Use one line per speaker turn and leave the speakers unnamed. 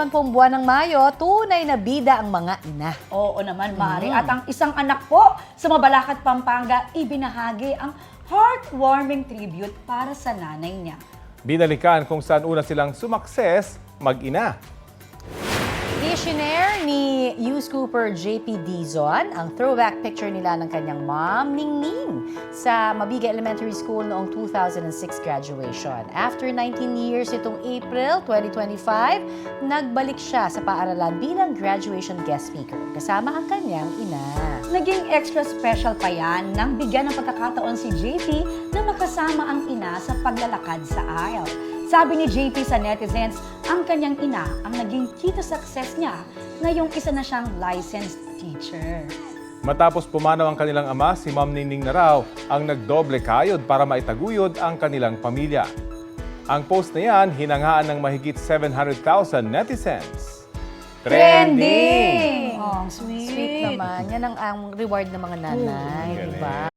naman pong buwan ng Mayo, tunay na bida ang mga ina.
Oo naman, Mari. At ang isang anak po sa Mabalacat, Pampanga, ibinahagi ang heartwarming tribute para sa nanay niya.
Binalikan kung saan una silang sumakses mag-ina.
Visionaire ni Hughes Cooper JP Dizon ang throwback picture nila ng kanyang mom, Ningning, sa Mabigay Elementary School noong 2006 graduation. After 19 years itong April 2025, nagbalik siya sa paaralan bilang graduation guest speaker kasama ang kanyang ina.
Naging extra special pa yan nang bigyan ng pagkakataon si JP na makasama ang ina sa paglalakad sa aisle. Sabi ni JP sa netizens, ang kanyang ina ang naging key to success niya, ngayong isa na siyang licensed teacher.
Matapos pumanaw ang kanilang ama, si Ma'am Ningning na raw ang nagdoble kayod para maitaguyod ang kanilang pamilya. Ang post na yan, hinanghaan ng mahigit 700,000 netizens.
Trending!
Oh, sweet naman. Yan ang reward ng mga nanay, di ba?